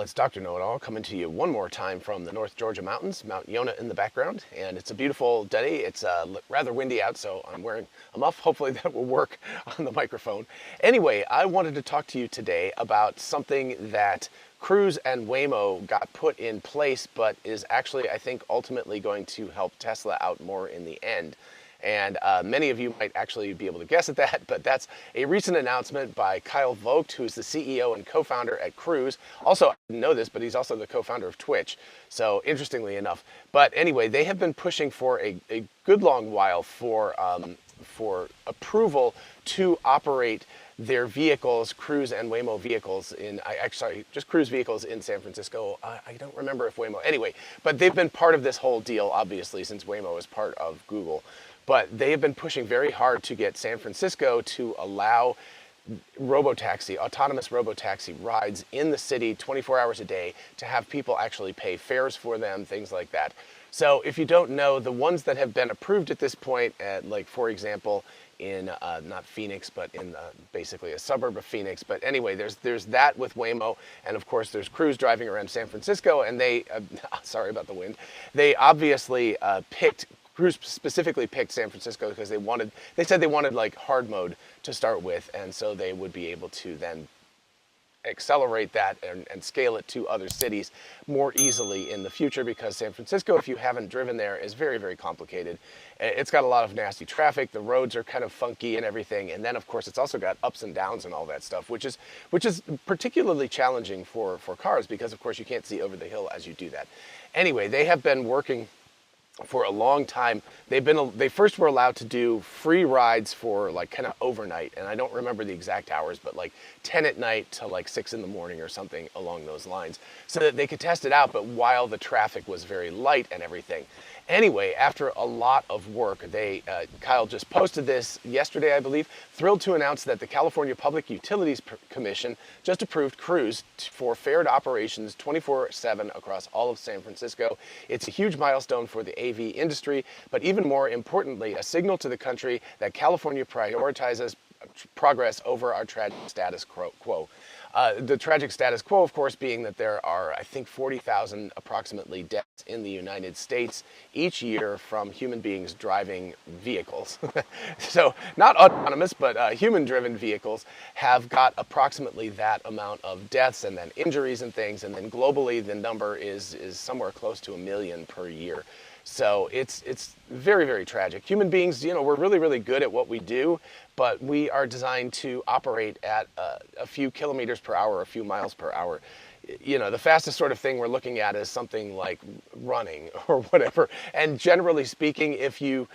it's Dr. Know-It-All coming to you one more time from the North Georgia mountains, Mount Yonah in the background, and it's a beautiful day. It's rather windy out, so I'm wearing a muff. Hopefully that will work on the microphone. Anyway, I wanted to talk to you today about something that Cruise and Waymo got put in place, but is actually, I think, ultimately going to help Tesla out more in the end. And many of you might actually be able to guess at that, but that's a recent announcement by Kyle Vogt, who's the CEO and co-founder at Cruise. Also, I didn't know this, but he's also the co-founder of Twitch. So interestingly enough. But anyway, they have been pushing for a good long while for approval to operate their vehicles, Cruise and Waymo vehicles just Cruise vehicles in San Francisco. I don't remember if Waymo, anyway, but they've been part of this whole deal, obviously, since Waymo is part of Google. But they have been pushing very hard to get San Francisco to allow autonomous robotaxi rides in the city 24 hours a day, to have people actually pay fares for them, things like that. So if you don't know, the ones that have been approved at this point, like for example, in not Phoenix, but in basically a suburb of Phoenix. But anyway, there's that with Waymo, and of course there's Cruise driving around San Francisco, and they, sorry about the wind, they obviously Cruise specifically picked San Francisco because they said they wanted like hard mode to start with, and so they would be able to then accelerate that and scale it to other cities more easily in the future, because San Francisco, if you haven't driven there, is very, very complicated. It's got a lot of nasty traffic, the roads are kind of funky and everything, and then of course it's also got ups and downs and all that stuff, which is particularly challenging for cars, because of course you can't see over the hill as you do that. Anyway, they have been working for a long time. They first were allowed to do free rides for like kind of overnight, and I don't remember the exact hours, but like 10 at night to like 6 in the morning or something along those lines, so that they could test it out, but while the traffic was very light and everything. Anyway, after a lot of work, Kyle just posted this yesterday, I believe, thrilled to announce that the California Public Utilities Commission just approved Cruise for fared operations 24/7 across all of San Francisco. It's a huge milestone for the AV industry, but even more importantly, a signal to the country that California prioritizes progress over our tragic status quo. The tragic status quo, of course, being that there are, I think, 40,000 approximately deaths in the United States each year from human beings driving vehicles. So not autonomous, but human-driven vehicles have got approximately that amount of deaths and then injuries and things. And then globally, the number is somewhere close to 1 million per year. So it's very, very tragic. Human beings, we're really, really good at what we do, but we are designed to operate at a few kilometers per hour, a few miles per hour. The fastest sort of thing we're looking at is something like running or whatever. And generally speaking, if you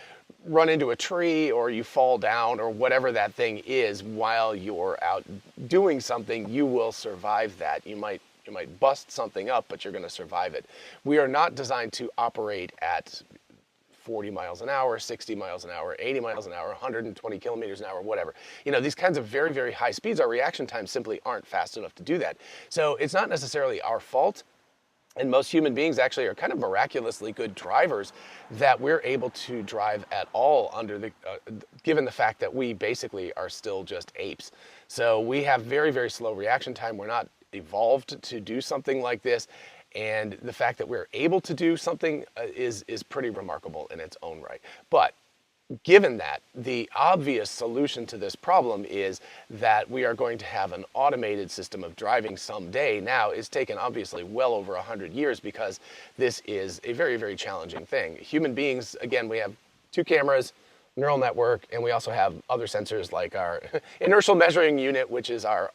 run into a tree or you fall down or whatever that thing is while you're out doing something, you will survive that. You might bust something up, but you're going to survive it. We are not designed to operate at 40 miles an hour, 60 miles an hour, 80 miles an hour, 120 kilometers an hour, whatever. These kinds of very, very high speeds, our reaction times simply aren't fast enough to do that. So it's not necessarily our fault. And most human beings actually are kind of miraculously good drivers, that we're able to drive at all given the fact that we basically are still just apes. So we have very, very slow reaction time. We're not evolved to do something like this, and the fact that we're able to do something is pretty remarkable in its own right. But given that, the obvious solution to this problem is that we are going to have an automated system of driving someday. Now, it's taken obviously well over 100 years, because this is a very, very challenging thing. Human beings, again, we have 2 cameras, neural network, and we also have other sensors like our inertial measuring unit, which is our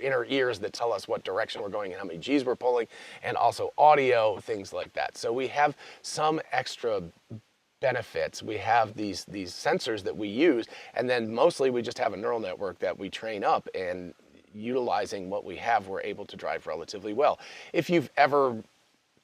inner ears that tell us what direction we're going and how many G's we're pulling, and also audio, things like that. So we have some extra benefits. We have these sensors that we use, and then mostly we just have a neural network that we train up, and utilizing what we have, we're able to drive relatively well. If you've ever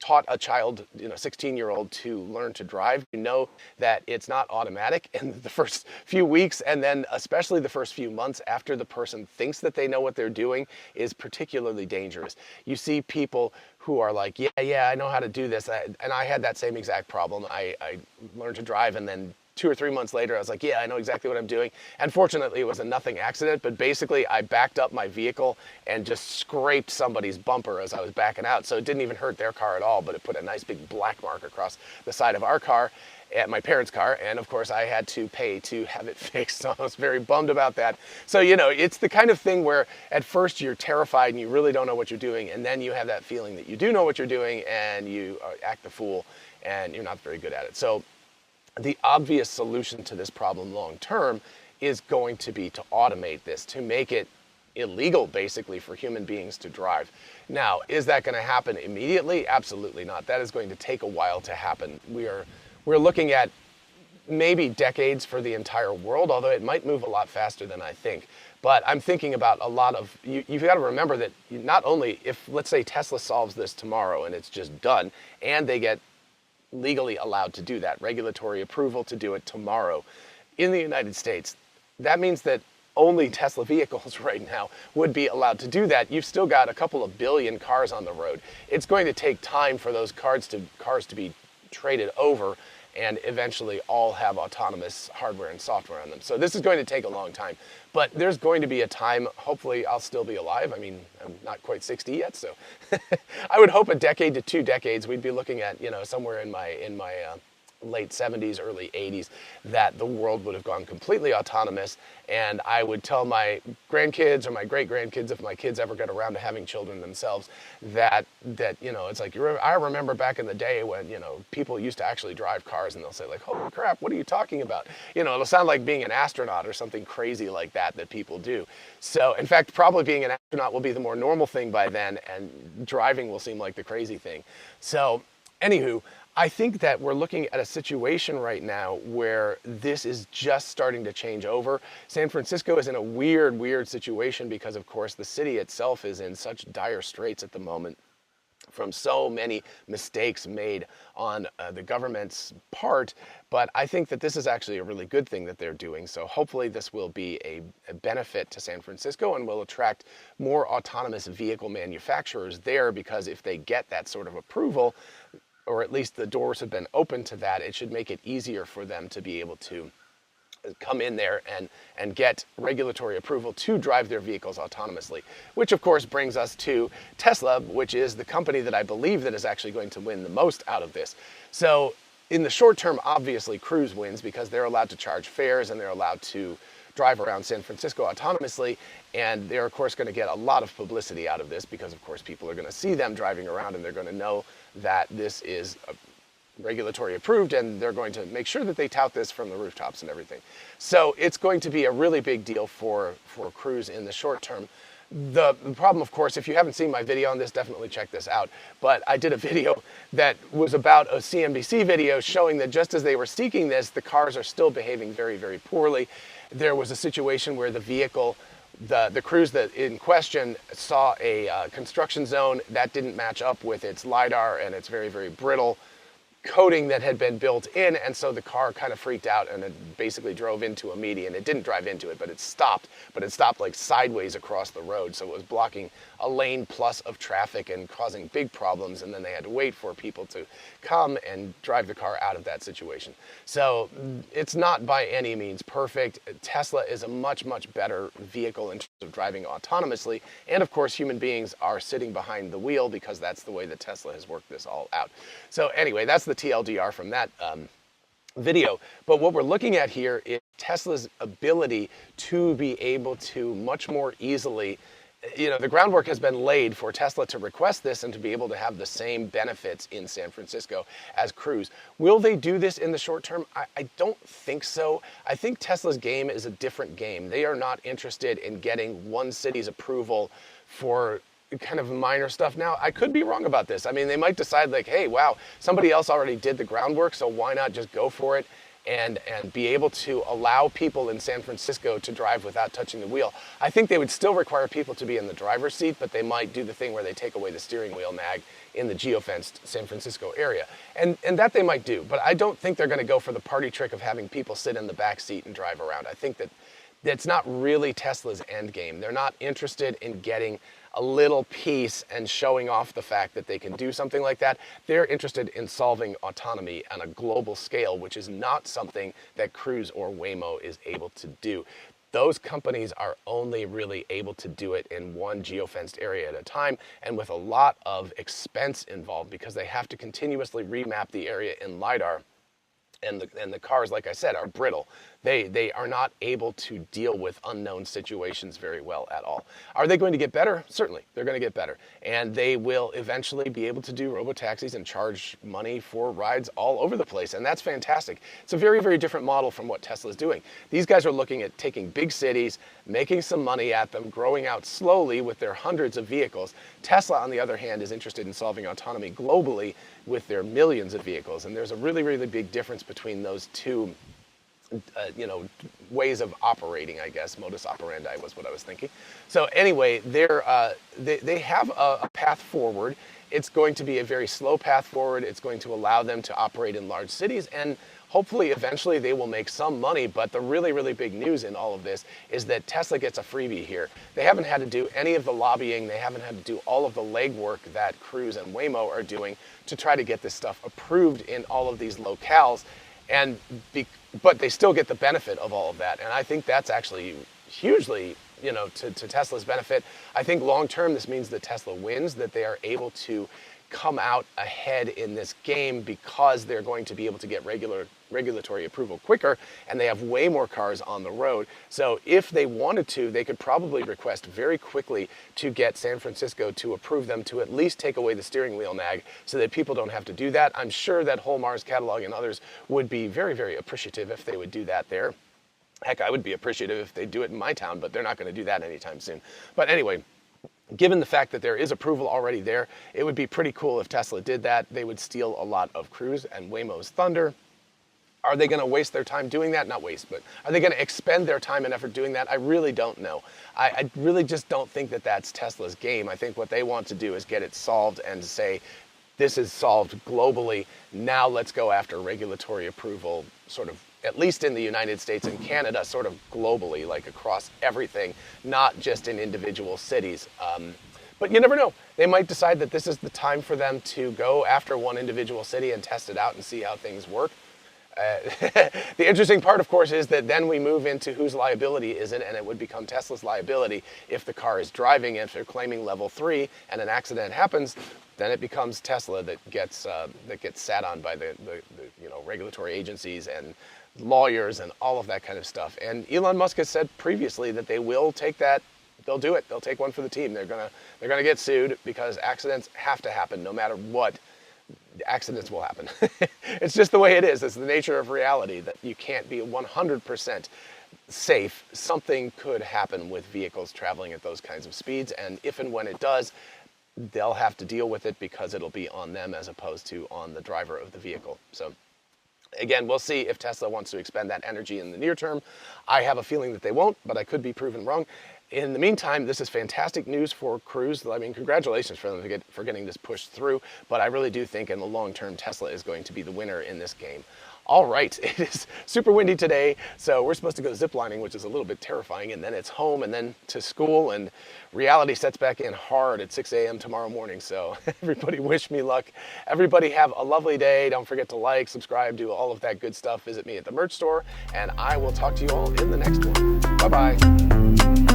taught a child, 16-year-old to learn to drive, you know that it's not automatic in the first few weeks, and then especially the first few months after the person thinks that they know what they're doing is particularly dangerous. You see people who are like, yeah, I know how to do this, and I had that same exact problem. I learned to drive, and then 2 or 3 months later, I was like, yeah, I know exactly what I'm doing. And fortunately, it was a nothing accident, but basically I backed up my vehicle and just scraped somebody's bumper as I was backing out. So it didn't even hurt their car at all, but it put a nice big black mark across the side of our car, at my parents' car, and of course I had to pay to have it fixed, so I was very bummed about that. So, you know, it's the kind of thing where at first you're terrified and you really don't know what you're doing, and then you have that feeling that you do know what you're doing and you act the fool and you're not very good at it. So the obvious solution to this problem long term is going to be to automate this, to make it illegal basically for human beings to drive. Now, is that going to happen immediately? Absolutely not. That is going to take a while to happen. We're looking at maybe decades for the entire world, although it might move a lot faster than I think. But I'm thinking about a lot of, you've got to remember that not only if, let's say Tesla solves this tomorrow and it's just done, and they get legally allowed to do that, regulatory approval to do it tomorrow in the United States, that means that only Tesla vehicles right now would be allowed to do that. You've still got a couple of billion cars on the road. It's going to take time for those cars to be traded over and eventually all have autonomous hardware and software on them. So this is going to take a long time, but there's going to be a time, hopefully I'll still be alive. I mean, I'm not quite 60 yet, so I would hope a decade to 2 decades, we'd be looking at, you know, somewhere in my late 70s, early 80s, that the world would have gone completely autonomous, and I would tell my grandkids or my great-grandkids, if my kids ever get around to having children themselves, that you know, it's like, I remember back in the day when, you know, people used to actually drive cars, and they'll say like, holy crap, what are you talking about? You know, it'll sound like being an astronaut or something crazy like that people do. So, in fact, probably being an astronaut will be the more normal thing by then, and driving will seem like the crazy thing. So, anywho, I think that we're looking at a situation right now where this is just starting to change over. San Francisco is in a weird situation because, of course, the city itself is in such dire straits at the moment from so many mistakes made on the government's part. But I think that this is actually a really good thing that they're doing. So hopefully this will be a benefit to San Francisco and will attract more autonomous vehicle manufacturers there, because if they get that sort of approval, or at least the doors have been open to that, it should make it easier for them to be able to come in there and get regulatory approval to drive their vehicles autonomously. Which of course brings us to Tesla, which is the company that I believe that is actually going to win the most out of this. So in the short term, obviously Cruise wins because they're allowed to charge fares and they're allowed to drive around San Francisco autonomously, and they're of course going to get a lot of publicity out of this because of course people are going to see them driving around and they're going to know that this is regulatory approved, and they're going to make sure that they tout this from the rooftops and everything. So it's going to be a really big deal for Cruise in the short term. The problem, of course, if you haven't seen my video on this, definitely check this out. But I did a video that was about a CNBC video showing that just as they were seeking this, the cars are still behaving very poorly. There was a situation where the vehicle, the Cruise that in question saw a construction zone that didn't match up with its LiDAR and its very brittle coating that had been built in, and so the car kind of freaked out and it basically drove into a median. It didn't drive into it, but it stopped like sideways across the road, so it was blocking a lane plus of traffic and causing big problems, and then they had to wait for people to come and drive the car out of that situation. So it's not by any means perfect. Tesla is a much better vehicle in terms of driving autonomously, and of course human beings are sitting behind the wheel because that's the way that Tesla has worked this all out. So anyway, that's the TLDR from that video. But what we're looking at here is Tesla's ability to be able to much more easily, you know, the groundwork has been laid for Tesla to request this and to be able to have the same benefits in San Francisco as Cruise. Will they do this in the short term? I don't think so. I think Tesla's game is a different game. They are not interested in getting one city's approval for kind of minor stuff. Now, I could be wrong about this. I mean, they might decide like, hey, wow, somebody else already did the groundwork, so why not just go for it and be able to allow people in San Francisco to drive without touching the wheel. I think they would still require people to be in the driver's seat, but they might do the thing where they take away the steering wheel nag in the geofenced San Francisco area. And that they might do, but I don't think they're going to go for the party trick of having people sit in the back seat and drive around. I think that that's not really Tesla's end game. They're not interested in getting a little piece and showing off the fact that they can do something like that. They're interested in solving autonomy on a global scale, which is not something that Cruise or Waymo is able to do. Those companies are only really able to do it in one geofenced area at a time, and with a lot of expense involved, because they have to continuously remap the area in LiDAR. And the cars, like I said, are brittle. They are not able to deal with unknown situations very well at all. Are they going to get better? Certainly, they're going to get better. And they will eventually be able to do robotaxis and charge money for rides all over the place. And that's fantastic. It's a very, very different model from what Tesla's doing. These guys are looking at taking big cities, making some money at them, growing out slowly with their hundreds of vehicles. Tesla, on the other hand, is interested in solving autonomy globally with their millions of vehicles. And there's a really, really big difference between those two ways of operating, I guess. Modus operandi was what I was thinking. So anyway, they have a path forward. It's going to be a very slow path forward. It's going to allow them to operate in large cities, and hopefully eventually they will make some money. But the really, really big news in all of this is that Tesla gets a freebie here. They haven't had to do any of the lobbying. They haven't had to do all of the legwork that Cruise and Waymo are doing to try to get this stuff approved in all of these locales. But they still get the benefit of all of that. And I think that's actually hugely, to Tesla's benefit. I think long term, this means that Tesla wins, that they are able to come out ahead in this game because they're going to be able to get regulatory approval quicker, and they have way more cars on the road. So if they wanted to, they could probably request very quickly to get San Francisco to approve them to at least take away the steering wheel nag so that people don't have to do that. I'm sure that Whole Mars Catalog and others would be very, very appreciative if they would do that there. Heck, I would be appreciative if they do it in my town, but they're not going to do that anytime soon. But anyway, given the fact that there is approval already there, it would be pretty cool if Tesla did that. They would steal a lot of Cruise and Waymo's thunder. Are they going to waste their time doing that? Not waste, but are they going to expend their time and effort doing that? I really don't know. I really just don't think that that's Tesla's game. I think what they want to do is get it solved and say, this is solved globally. Now let's go after regulatory approval, sort of, at least in the United States and Canada, sort of globally, like across everything, not just in individual cities. But you never know. They might decide that this is the time for them to go after one individual city and test it out and see how things work. The interesting part, of course, is that then we move into whose liability is it, and it would become Tesla's liability if the car is driving. If they're claiming level 3 and an accident happens, then it becomes Tesla that gets sat on by the regulatory agencies and lawyers and all of that kind of stuff. And Elon Musk has said previously that they will take that. They'll do it. They'll take one for the team. They're gonna get sued because accidents have to happen no matter what. Accidents will happen. It's just the way it is. It's the nature of reality that you can't be 100% safe. Something could happen with vehicles traveling at those kinds of speeds, and if and when it does, they'll have to deal with it because it'll be on them as opposed to on the driver of the vehicle. So again, we'll see if Tesla wants to expend that energy in the near term. I have a feeling that they won't, but I could be proven wrong. In the meantime, this is fantastic news for Cruise. I mean, congratulations for them for getting this pushed through, but I really do think in the long term, Tesla is going to be the winner in this game. All right, it is super windy today, so we're supposed to go ziplining, which is a little bit terrifying, and then it's home and then to school, and reality sets back in hard at 6 a.m. tomorrow morning, so everybody wish me luck. Everybody have a lovely day. Don't forget to like, subscribe, do all of that good stuff. Visit me at the merch store, and I will talk to you all in the next one. Bye-bye.